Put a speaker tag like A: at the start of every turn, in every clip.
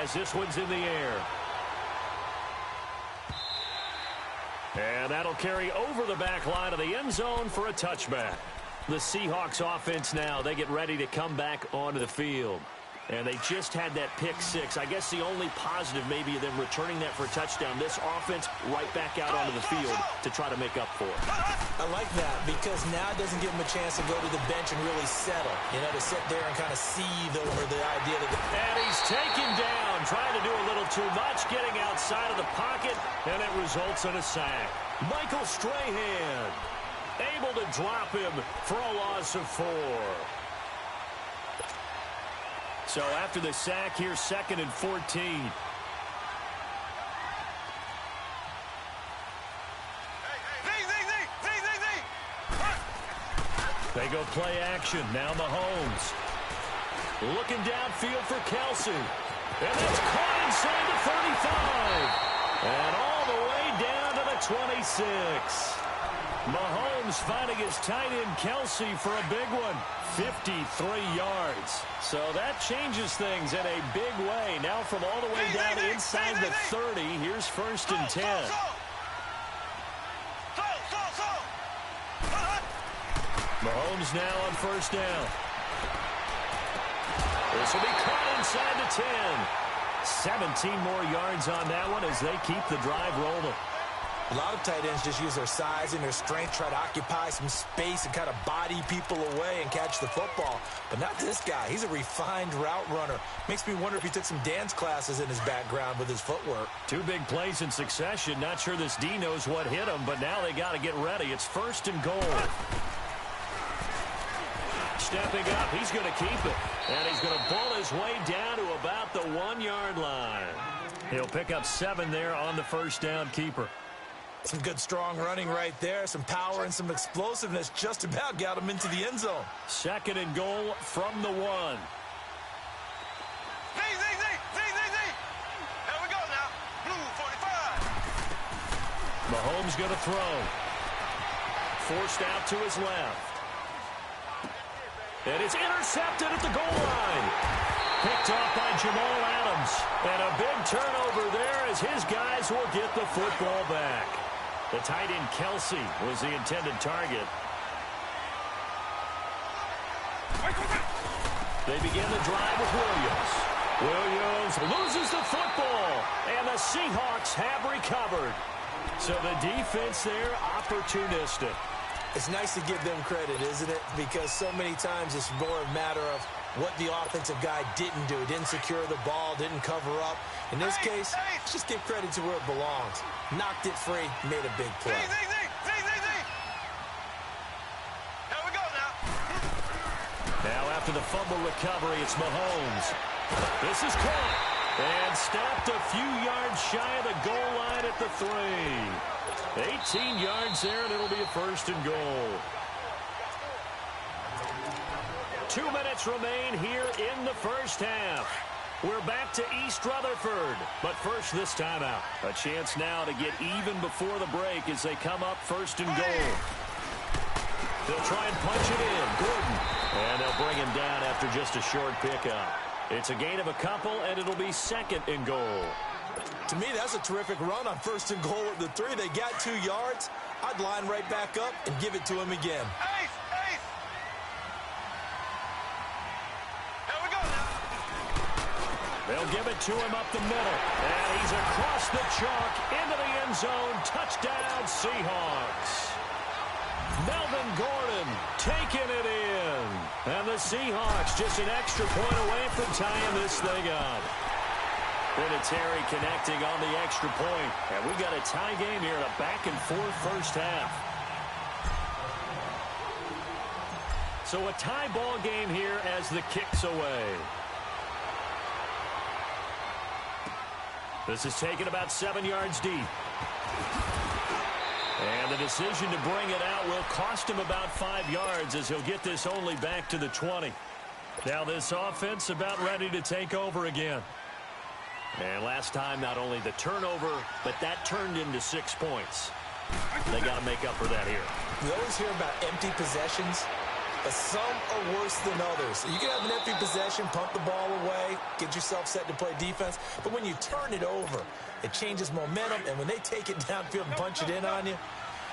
A: as this one's in the air. And that'll carry over the back line of the end zone for a touchback. The Seahawks offense now, they get ready to come back onto the field. And they just had that pick six. I guess the only positive maybe of them returning that for a touchdown. This offense right back out onto the field to try to make up for it.
B: I like that because now it doesn't give them a chance to go to the bench and really settle. You know, to sit there and kind of seethe over the idea that...
A: And he's taken down, trying to do a little too much, getting outside of the pocket, and it results in a sack. Michael Strahan able to drop him for a loss of 4. So after the sack here, 2nd and 14. They go play action. Now Mahomes. Looking downfield for Kelsey. And that's caught inside the 35. And all the way down to the 26. Mahomes finding his tight end Kelsey for a big one. 53 yards. So that changes things in a big way. Now from all the way down inside the 30, here's 1st and 10. Mahomes now on 1st down. This will be caught inside the 10. 17 more yards on that one as they keep the drive rolling.
B: A lot of tight ends just use their size and their strength, try to occupy some space and kind of body people away and catch the football. But not this guy. He's a refined route runner. Makes me wonder if he took some dance classes in his background with his footwork. 2
A: big plays in succession. Not sure this D knows what hit him, but now they got to get ready. It's 1st and goal. Stepping up, he's going to keep it. And he's going to pull his way down to about the 1-yard line. He'll pick up 7 there on the 1st down keeper.
B: Some good, strong running right there. Some power and some explosiveness just about got him into the end zone.
A: 2nd and goal from the 1.
C: Here we go now. Blue 45.
A: Mahomes going to throw. Forced out to his left. And it's intercepted at the goal line. Picked off by Jamal Adams. And a big turnover there as his guys will get the football back. The tight end Kelsey was the intended target. They begin the drive with Williams. Williams loses the football. And the Seahawks have recovered. So the defense there opportunistic.
B: It's nice to give them credit, isn't it? Because so many times it's more a matter of what the offensive guy didn't do. Didn't secure the ball, didn't cover up. In this case, just give credit to where it belongs. Knocked it free, made a big play.
C: Here we go now.
A: Now after the fumble recovery, it's Mahomes. This is caught. And stopped a few yards shy of the goal line at the 3. 18 yards there, and it'll be a 1st and goal. 2 minutes remain here in the 1st half. We're back to East Rutherford. But first, this timeout. A chance now to get even before the break as they come up 1st and goal. They'll try and punch it in. Gordon. And they'll bring him down after just a short pickup. It's a gain of a couple, and it'll be 2nd and goal.
B: To me, that's a terrific run on 1st and goal at the 3. They got 2 yards. I'd line right back up and give it to him again.
C: Here we go now.
A: They'll give it to him up the middle. And he's across the chalk into the end zone. Touchdown, Seahawks. Melvin Gordon taking it in. And the Seahawks just an extra point away from tying this thing up. Vinatieri connecting on the extra point. And we got a tie game here in a back-and-forth 1st half. So a tie ball game here as the kick's away. This is taken about 7 yards deep. And the decision to bring it out will cost him about 5 yards as he'll get this only back to the 20. Now this offense about ready to take over again. And last time, not only the turnover, but that turned into 6 points. They got to make up for that here.
B: We always hear about empty possessions. but some are worse than others. You can have an empty possession, pump the ball away, get yourself set to play defense, but when you turn it over, it changes momentum, and when they take it downfield and punch it in on you,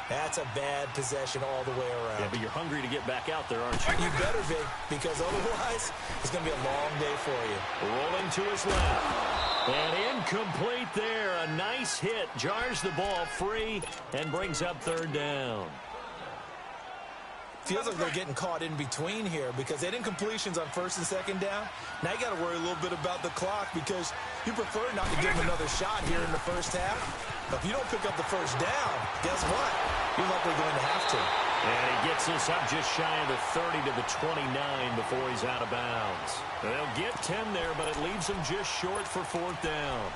B: that's a bad possession all the way around.
A: Yeah, but you're hungry to get back out there, aren't you?
B: You better be, because otherwise, it's going to be a long day for you.
A: Rolling to his left. And incomplete there. A nice hit. Jars the ball free and brings up third down.
B: Feels like they're getting caught in between here because they had incompletions on first and second down. Now you got to worry a little bit about the clock because you prefer not to give them another shot here in the first half. But if you don't pick up the first down, guess what? You're likely going to have to.
A: And he gets us up just shy of the 30 to the 29 before he's out of bounds. They'll get 10 there, but it leaves them just short for fourth down.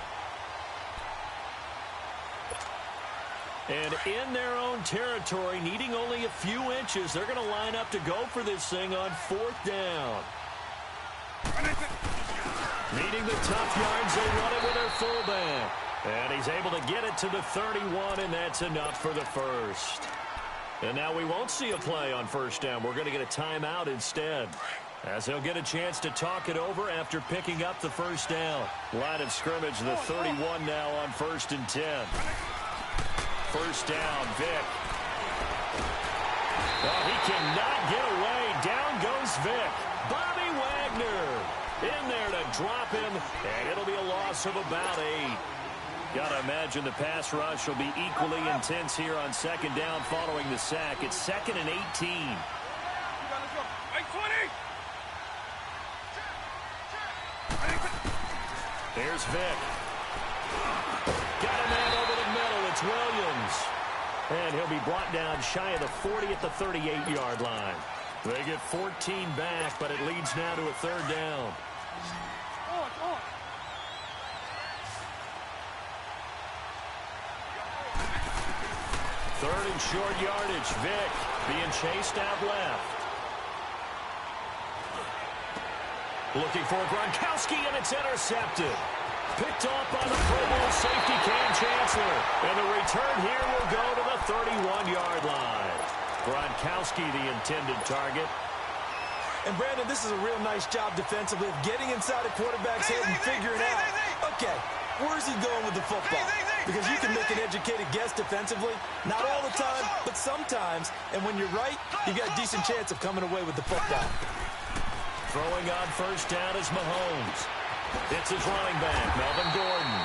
A: And in their own territory, needing only a few inches, they're going to line up to go for this thing on fourth down. Needing the tough yards, they run it with their fullback. And he's able to get it to the 31, and that's enough for the first. And now we won't see a play on first down. We're going to get a timeout instead, as they'll get a chance to talk it over after picking up the first down. Line of scrimmage, the 31 now on 1st and 10. First down, Vick. Oh, he cannot get away. Down goes Vick. Bobby Wagner in there to drop him, and it'll be a loss of about 8. Got to imagine the pass rush will be equally intense here on second down following the sack. It's 2nd and 18. Here's Vick. Got a man over the middle. It's Williams. And he'll be brought down shy of the 40 at the 38-yard line. They get 14 back, but it leads now to a third down. Third and short yardage. Vick being chased out left. Looking for Gronkowski, and it's intercepted. Picked off by the Pro Bowl safety Cam Chancellor. And the return here will go to the 31-yard line. Gronkowski, the intended target.
B: And, Brandon, this is a real nice job defensively of getting inside a quarterback's head and figuring out, okay, where's he going with the football? Because you can make an educated guess defensively. Not all the time, but sometimes. And when you're right, you've got a decent chance of coming away with the football.
A: Throwing on first down is Mahomes. It's his running back, Melvin Gordon.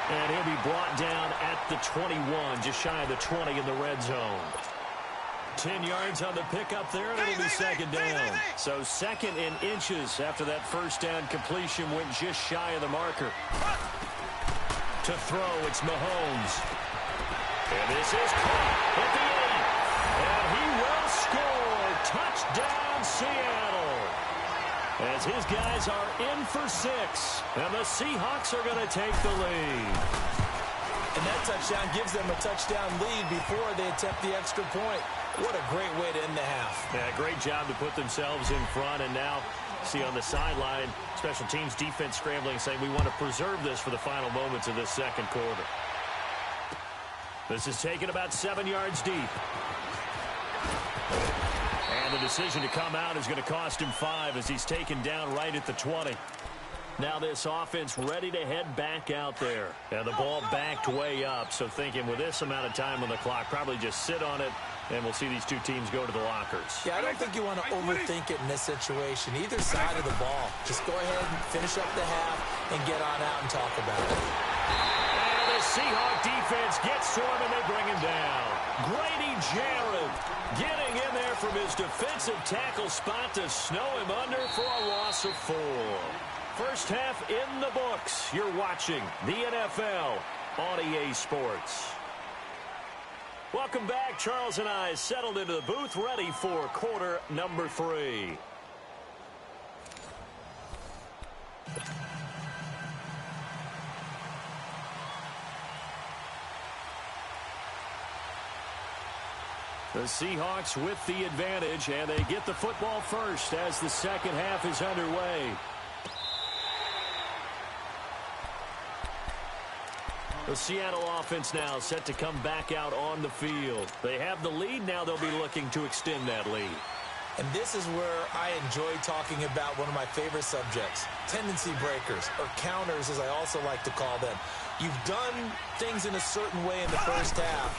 A: And he'll be brought down at the 21, just shy of the 20 in the red zone. 10 yards on the pickup there, and it'll be second down. So second in inches after that first down completion went just shy of the marker. To throw, it's Mahomes. And this is caught at the 8. And he will score. Touchdown, Seattle. As his guys are in for 6. And the Seahawks are going to take the lead.
B: And that touchdown gives them a touchdown lead before they attempt the extra point. What a great way to end the half.
A: Yeah, great job to put themselves in front. And now, see on the sideline, special teams defense scrambling, saying we want to preserve this for the final moments of this second quarter. This is taken about 7 yards deep. And the decision to come out is going to cost him 5 as he's taken down right at the 20. Now this offense ready to head back out there. And the ball backed way up. So thinking with this amount of time on the clock, probably just sit on it, and we'll see these two teams go to the lockers.
B: Yeah, I don't think you want to overthink it in this situation. Either side of the ball. Just go ahead and finish up the half and get on out and talk about it.
A: And the Seahawk defense gets to him, and they bring him down. Grady Jarrett getting in there from his defensive tackle spot to snow him under for a loss of 4. First half in the books. You're watching the NFL on EA Sports. Welcome back. Charles and I settled into the booth, ready for quarter number 3. The Seahawks with the advantage, and they get the football first as the second half is underway. The Seattle offense now set to come back out on the field. They have the lead. Now they'll be looking to extend that lead.
B: And this is where I enjoy talking about one of my favorite subjects, tendency breakers, or counters as I also like to call them. You've done things in a certain way in the first half,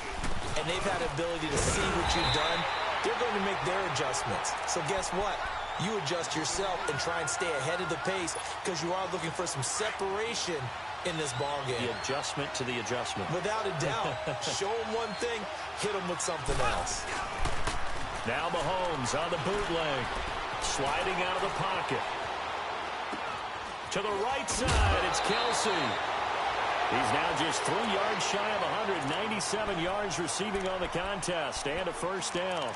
B: and they've had the ability to see what you've done. They're going to make their adjustments. So guess what? You adjust yourself and try and stay ahead of the pace because you are looking for some separation in this ball game.
A: The adjustment to the adjustment.
B: Without a doubt. Show them one thing, hit them with something else.
A: Now Mahomes on the bootleg. Sliding out of the pocket. To the right side, it's Kelsey. He's now just 3 yards shy of 197 yards receiving on the contest and a first down.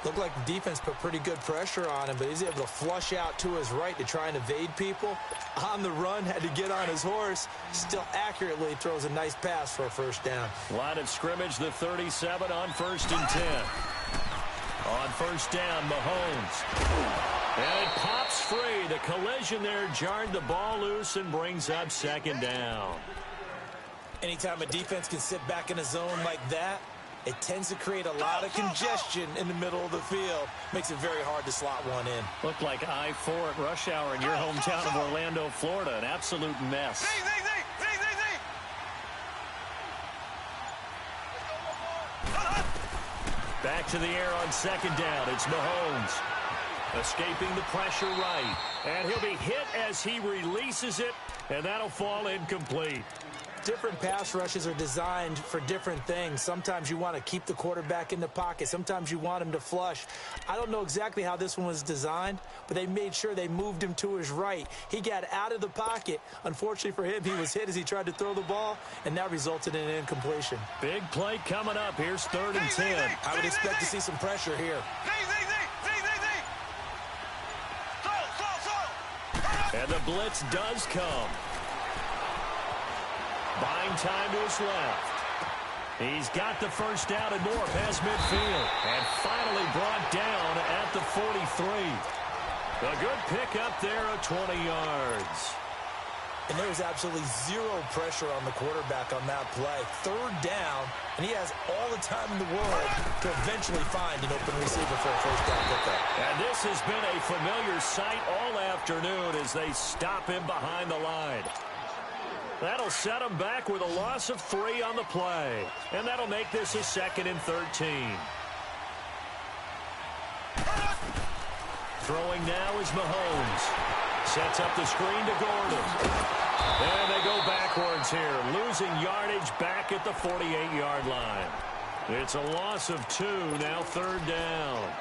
B: Looked like the defense put pretty good pressure on him, but he's able to flush out to his right to try and evade people. On the run, had to get on his horse. Still accurately throws a nice pass for a first down.
A: Line of scrimmage, the 37 on 1st and 10. On first down, Mahomes. And it pops free. The collision there jarred the ball loose and brings up 2nd down.
B: Anytime a defense can sit back in a zone like that, it tends to create a lot of congestion in the middle of the field. Makes it very hard to slot one in.
A: Looked like I-4 at rush hour in your hometown of Orlando, Florida. An absolute mess. Back to the air on 2nd down. It's Mahomes. Escaping the pressure right. And he'll be hit as he releases it. And that'll fall incomplete.
B: Different pass rushes are designed for different things. Sometimes you want to keep the quarterback in the pocket. Sometimes you want him to flush. I don't know exactly how this one was designed, but they made sure they moved him to his right. He got out of the pocket. Unfortunately for him, he was hit as he tried to throw the ball, and that resulted in an incompletion.
A: Big play coming up. Here's 3rd and 10.
B: I would expect to see some pressure here.
A: And the blitz does come. Buying time to his left. He's got the first down and more past midfield. And finally brought down at the 43. A good pickup there of 20 yards.
B: And there was absolutely zero pressure on the quarterback on that play. 3rd down, and he has all the time in the world to eventually find an open receiver for a first down pickup.
A: And this has been a familiar sight all afternoon as they stop him behind the line. That'll set him back with a loss of 3 on the play. And that'll make this a 2nd and 13. Throwing now is Mahomes. Sets up the screen to Gordon. And they go backwards here. Losing yardage back at the 48-yard line. It's a loss of 2, now 3rd down.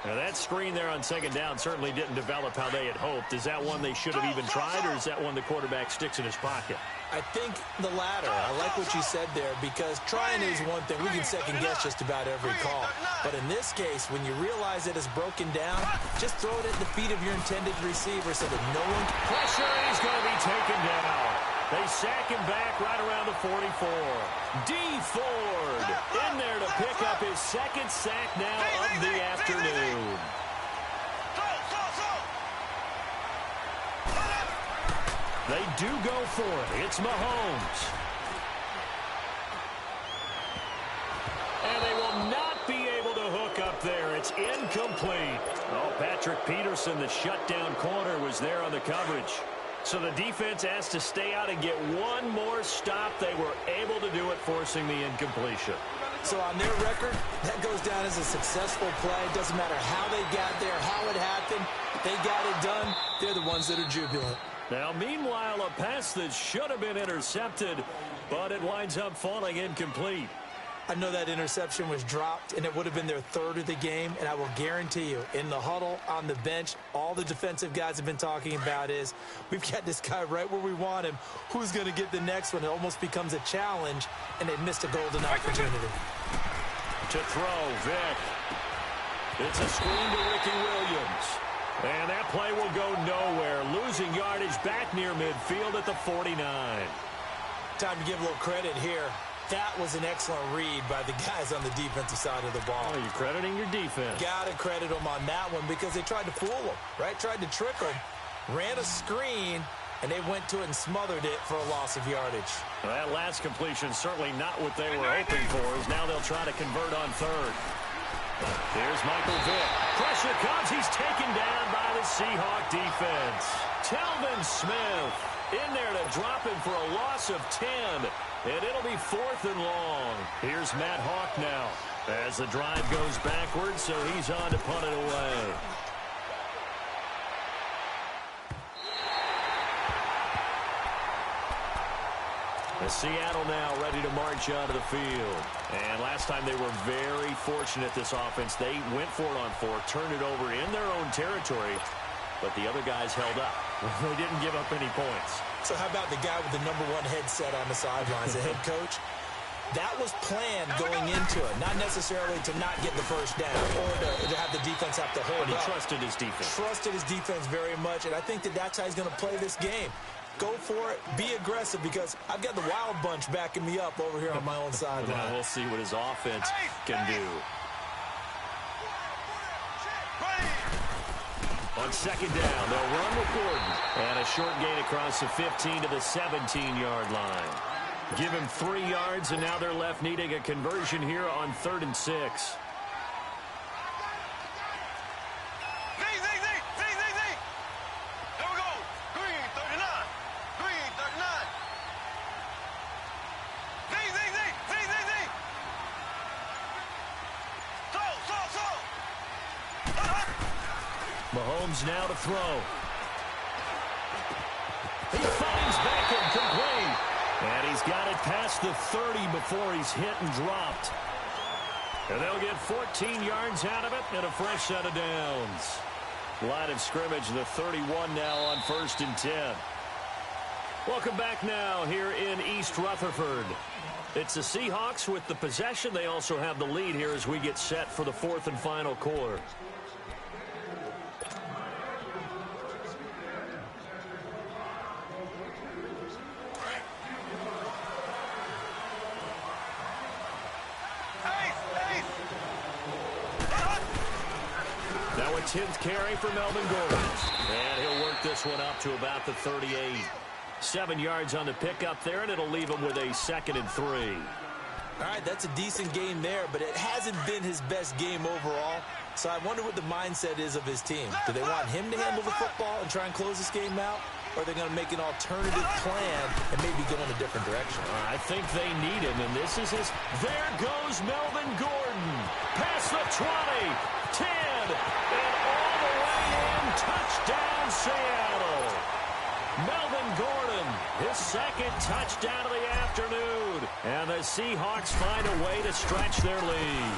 A: Now that screen there on 2nd down certainly didn't develop how they had hoped. Is that one they should have even tried, or is that one the quarterback sticks in his pocket?
B: I think the latter. I like what you said there, because trying is one thing. We can second guess just about every call. But in this case, when you realize it is broken down, just throw it at the feet of your intended receiver so that no one can
A: pressure, and he's going to be taken down. They sack him back right around the 44. D. Ford in there to pick up his 2nd sack now of the afternoon. They do go for it. It's Mahomes. And they will not be able to hook up there. It's incomplete. Oh, Patrick Peterson, the shutdown corner, was there on the coverage. So the defense asked to stay out and get one more stop. They were able to do it, forcing the incompletion.
B: So on their record, that goes down as a successful play. It doesn't matter how they got there, how it happened. They got it done. They're the ones that are jubilant.
A: Now, meanwhile, a pass that should have been intercepted, but it winds up falling incomplete.
B: I know that interception was dropped, and it would have been their 3rd of the game, and I will guarantee you, in the huddle, on the bench, all the defensive guys have been talking about is, we've got this guy right where we want him. Who's going to get the next one? It almost becomes a challenge, and they missed a golden opportunity.
A: To throw, Vic. It's a screen to Ricky Williams. And that play will go nowhere. Losing yardage back near midfield at the 49.
B: Time to give a little credit here. That was an excellent read by the guys on the defensive side of the ball.
A: Oh, you're crediting your defense.
B: Got to credit them on that one because they tried to fool them, right? Tried to trick them, ran a screen, and they went to it and smothered it for a loss of yardage.
A: Well, that last completion certainly not what they were hoping for, as now they'll try to convert on 3rd. Here's Michael Vick. Pressure comes. He's taken down by the Seahawk defense. Telvin Smith in there to drop him for a loss of 10. And it'll be 4th and long. Here's Matt Hawk now as the drive goes backwards, so he's on to punt it away. Seattle now ready to march onto the field. And last time they were very fortunate, this offense. They went for it on 4, turned it over in their own territory, but the other guys held up. They didn't give up any points.
B: So how about the guy with the #1 headset on the sidelines, the head coach? That was planned going into it, not necessarily to not get the first down or to have the defense have to hold up.
A: But he trusted his defense.
B: Trusted his defense very much, and I think that's how he's going to play this game. Go for it. Be aggressive, because I've got the wild bunch backing me up over here on my own sideline.
A: Now we'll see what his offense can do. On 2nd down, they'll run with Gordon. And a short gain across the 15 to the 17-yard line. Give him 3 yards, and now they're left needing a conversion here on 3rd and 6. Mahomes now to throw. He finds Beckham complete. And he's got it past the 30 before he's hit and dropped. And they'll get 14 yards out of it and a fresh set of downs. Line of scrimmage, the 31 now on 1st and 10. Welcome back now here in East Rutherford. It's the Seahawks with the possession. They also have the lead here as we get set for the 4th and final quarter. Now a 10th carry for Melvin Gordon. And he'll work this one up to about the 38. 7 yards on the pickup there, and it'll leave him with a 2nd and 3.
B: All right, that's a decent game there, but it hasn't been his best game overall. So I wonder what the mindset is of his team. Do they want him to handle the football and try and close this game out? Or are they going to make an alternative plan and maybe go in a different direction?
A: I think they need him, and this is his. There goes Melvin Gordon. Past the 20, 10, and all the way in. Touchdown, Seattle. Melvin Gordon, his 2nd touchdown of the afternoon. And the Seahawks find a way to stretch their lead.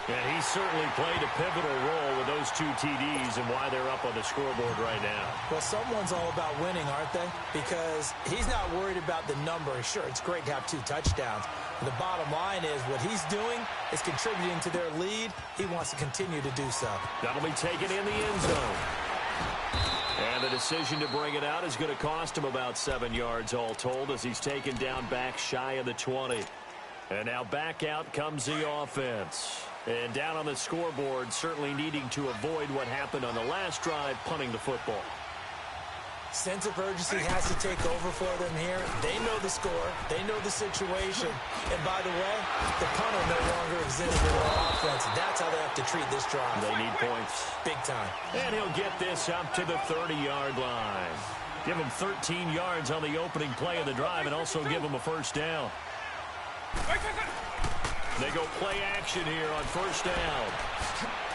A: And he certainly played a pivotal role with those 2 TDs and why they're up on the scoreboard right now.
B: Well, someone's all about winning, aren't they? Because he's not worried about the number. Sure, it's great to have 2 touchdowns. But the bottom line is what he's doing is contributing to their lead. He wants to continue to do so.
A: That'll be taken in the end zone. And the decision to bring it out is going to cost him about 7 yards all told as he's taken down back shy of the 20. And now back out comes the offense. And down on the scoreboard, certainly needing to avoid what happened on the last drive, punting the football.
B: Sense of urgency has to take over for them here. They know the score. They know the situation. And by the way, the punter no longer exists in their offense. That's how they have to treat this drive.
A: They need points.
B: Big time.
A: And he'll get this up to the 30-yard line. Give him 13 yards on the opening play of the drive and also give him a first down. They go play action here on first down.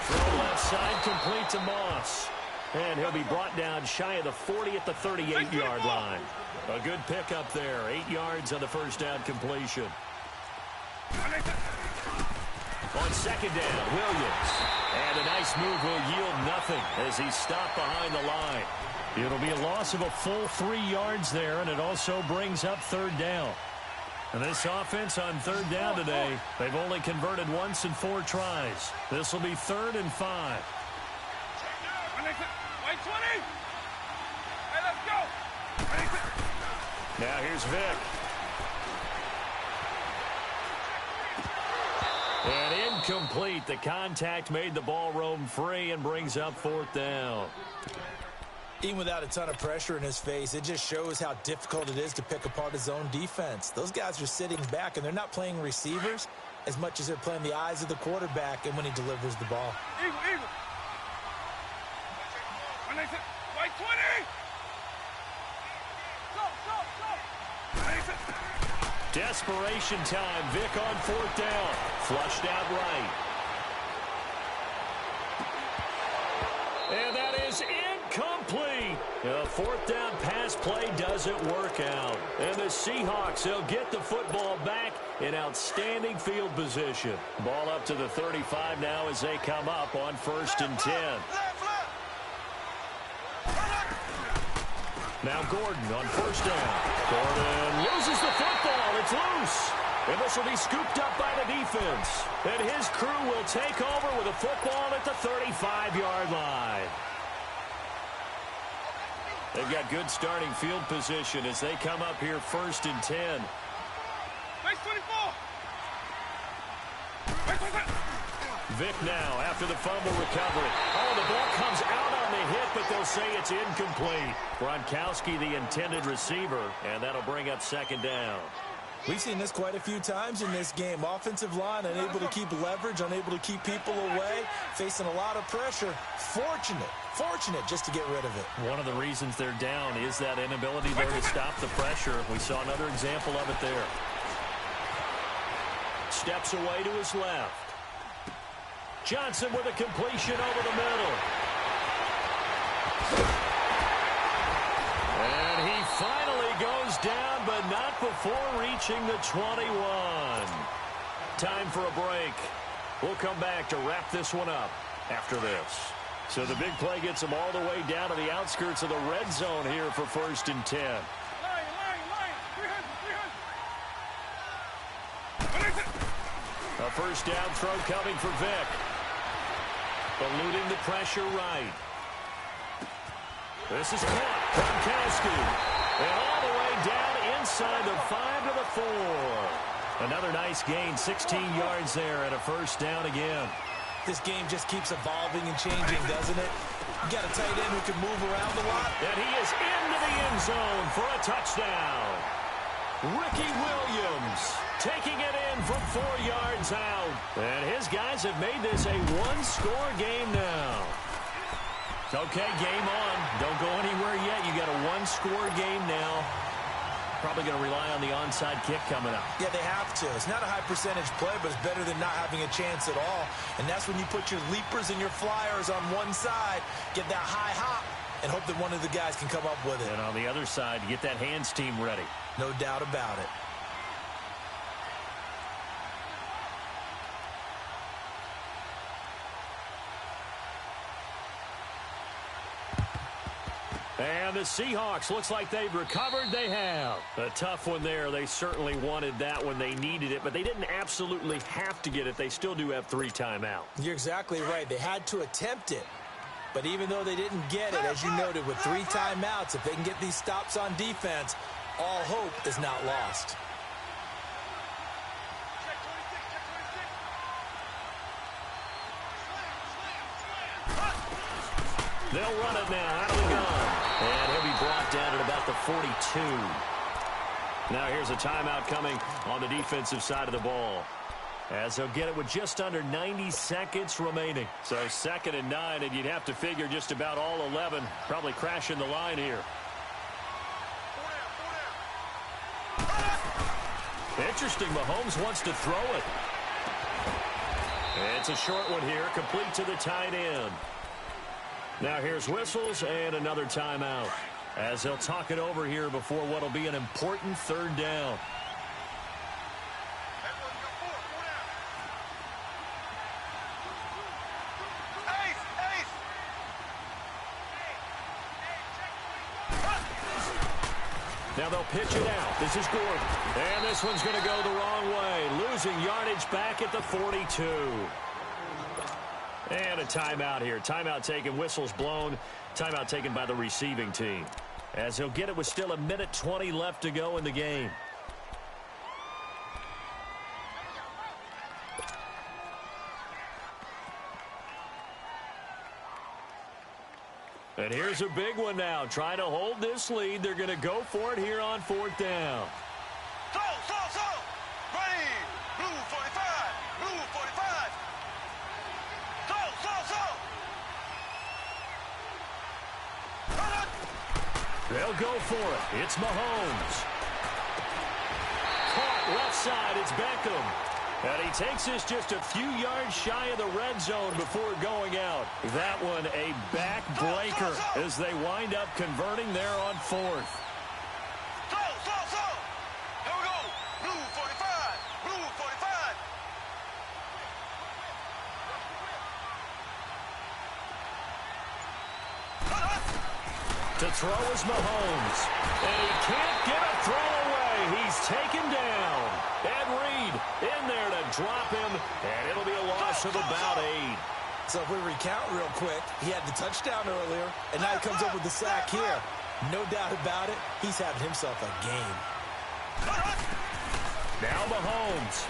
A: Throw left side complete to Moss. And he'll be brought down shy of the 40 at the 38-yard line. A good pickup there. 8 yards on the first down completion. On 2nd down, Williams. And a nice move will yield nothing as he's stopped behind the line. It'll be a loss of a full 3 yards there, and it also brings up 3rd down. And this offense on 3rd down today, they've only converted once in 4 tries. This will be 3rd and 5. Now here's Vick. And incomplete. The contact made the ball roam free and brings up 4th down.
B: Even without a ton of pressure in his face, it just shows how difficult it is to pick apart his own defense. Those guys are sitting back, and they're not playing receivers. as much as they're playing the eyes of the quarterback and when he delivers the ball.
C: Eagle, eagle. White 20.
A: Desperation time. Vic on fourth down. Flushed out right. And that is incomplete. A fourth down pass play doesn't work out. And the Seahawks, they'll get the football back in outstanding field position. Ball up to the 35 now as they come up on 1st and 10. Now Gordon on 1st down. Gordon loses the football. It's loose. And this will be scooped up by the defense. And his crew will take over with a football at the 35-yard line. They've got good starting field position as they come up here 1st and 10.
C: Base 24.
A: Vic now after the fumble recovery. Oh, the ball comes out on the hit, but they'll say it's incomplete. Gronkowski, the intended receiver, and that'll bring up 2nd down.
B: We've seen this quite a few times in this game. Offensive line unable to keep leverage, unable to keep people away, facing a lot of pressure. Fortunate just to get rid of it.
A: One of the reasons they're down is that inability there to stop the pressure. We saw another example of it there. Steps away to his left. Johnson with a completion over the middle. And he finally goes down, but not before reaching the 21. Time for a break. We'll come back to wrap this one up after this. So the big play gets them all the way down to the outskirts of the red zone here for 1st and 10. A 1st down throw coming for Vic. Eluding the pressure right. This is caught. Gronkowski. And all the way down inside the 5 to the 4. Another nice gain. 16 yards there and a 1st down again.
B: This game just keeps evolving and changing, doesn't it? You got a tight end who can move around a lot.
A: And he is into the end zone for a touchdown. Ricky Williams taking it in from 4 yards out. And his guys have made this a one-score game now. Okay, game on. Don't go anywhere yet. You got a one-score game now. Probably going to rely on the onside kick coming up.
B: Yeah, they have to. It's not a high percentage play, but it's better than not having a chance at all. And that's when you put your leapers and your flyers on one side, get that high hop, and hope that one of the guys can come up with it.
A: And on the other side, get that hands team ready.
B: No doubt about it.
A: And the Seahawks, looks like they've recovered. They have. A tough one there. They certainly wanted that when they needed it, but they didn't absolutely have to get it. They still do have 3 timeouts.
B: You're exactly right. They had to attempt it. But even though they didn't get it, as you noted, with 3 timeouts, if they can get these stops on defense, all hope is not lost.
A: They'll run it now out of the gun. And he'll be brought down at about the 42. Now here's a timeout coming on the defensive side of the ball, as they'll get it with just under 90 seconds remaining. So 2nd and 9, and you'd have to figure just about all 11 probably crashing the line here. Interesting, Mahomes wants to throw it. It's a short one here, complete to the tight end. Now here's whistles and another timeout, as they'll talk it over here before what will be an important 3rd down. Now they'll pitch it out. This is Gordon. And this one's going to go the wrong way. Losing yardage back at the 42. And a timeout here. Timeout taken, whistles blown. Timeout taken by the receiving team, as he'll get it with still 1:20 left to go in the game. And here's a big one now. Trying to hold this lead. They're going to go for it here on 4th down.
C: Ready. Blue 45.
A: They'll go for it. It's Mahomes. Caught left side. It's Beckham. And he takes this just a few yards shy of the red zone before going out. That one a back-breaker as they wind up converting there on fourth.
C: Here we go. Blue 45. Blue 45.
A: To throw is Mahomes. And he can't get a throw away. He's taken down. Ed Reed in there to drop him, and it'll be a loss of about 8.
B: So if we recount real quick, he had the touchdown earlier, and now he comes up with the sack here. No doubt about it, he's having himself a game.
A: Now Mahomes.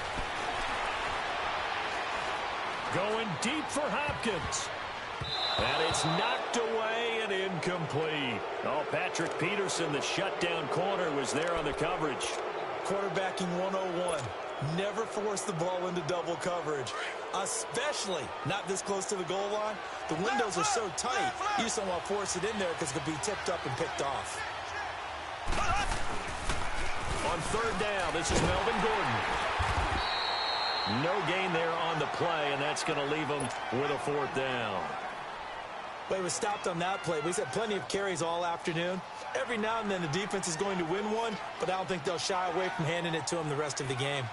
A: Going deep for Hopkins. And it's knocked away and incomplete. Oh, Patrick Peterson, the shutdown corner, was there on the coverage.
B: Quarterbacking 101. Never force the ball into double coverage, especially not this close to the goal line. The windows are so tight, you just don't want to force it in there because it could be tipped up and picked off.
A: On third down, this is Melvin Gordon. No gain there on the play, and that's going to leave him with a fourth down.
B: But he was stopped on that play. He's had plenty of carries all afternoon. Every now and then the defense is going to win one, but I don't think they'll shy away from handing it to him the rest of the game.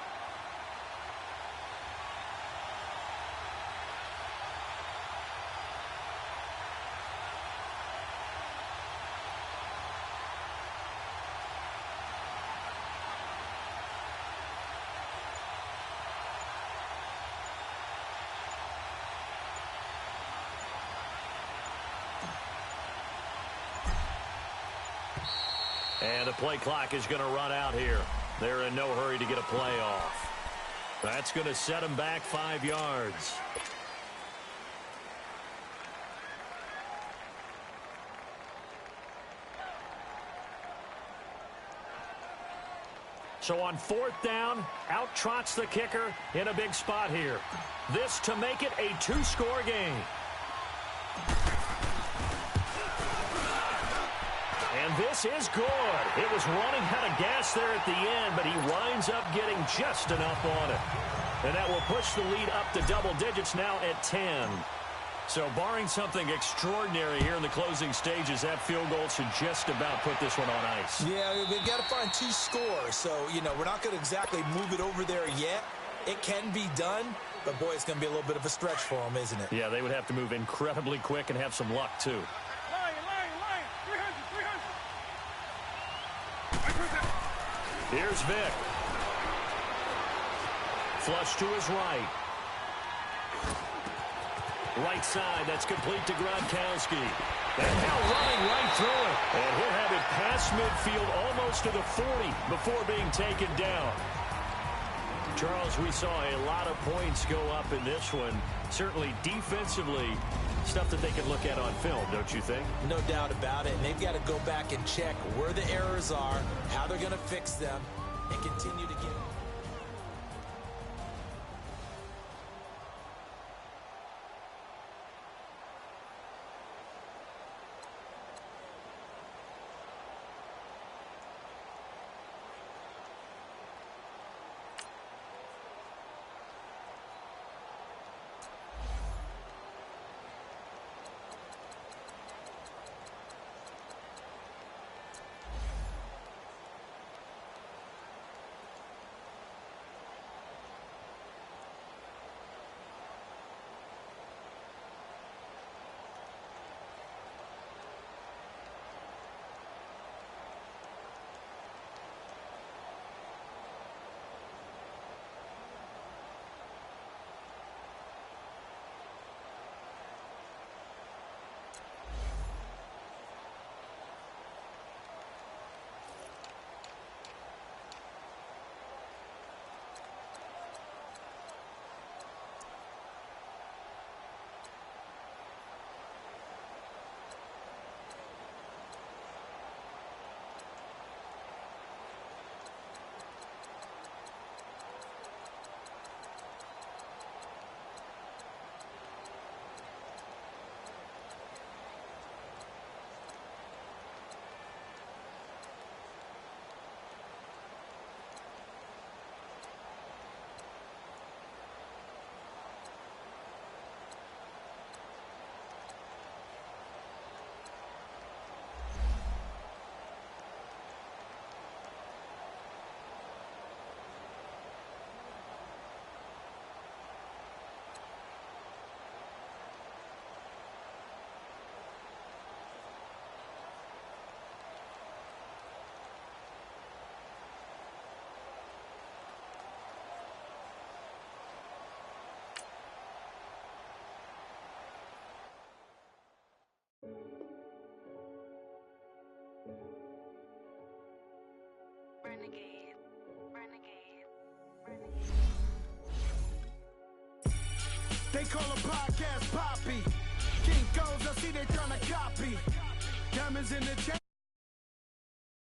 A: And the play clock is going to run out here. They're in no hurry to get a play off. That's going to set them back 5 yards. So on fourth down, out trots the kicker in a big spot here. This to make it a 2-score game. And this is good. It was running out of gas there at the end, but he winds up getting just enough on it. And that will push the lead up to double digits now at 10. So barring something extraordinary here in the closing stages, that field goal should just about put this one on ice.
B: Yeah, we've got to find 2 scores. So, you know, we're not going to exactly move it over there yet. It can be done, but, boy, it's going to be a little bit of a stretch for them, isn't it?
A: Yeah, they would have to move incredibly quick and have some luck, too. Here's Vic. Flush to his right. Right side, that's complete to Gronkowski. And now running right through it. And he'll have it past midfield almost to the 40 before being taken down. Charles, we saw a lot of points go up in this one. Certainly defensively, stuff that they can look at on film, don't you think?
B: No doubt about it. And they've got to go back and check where the errors are, how they're going to fix them, and continue to get them.
D: Renegade.
E: They call a podcast Poppy. Kinkos, I see they tryna copy. Diamonds in the chain.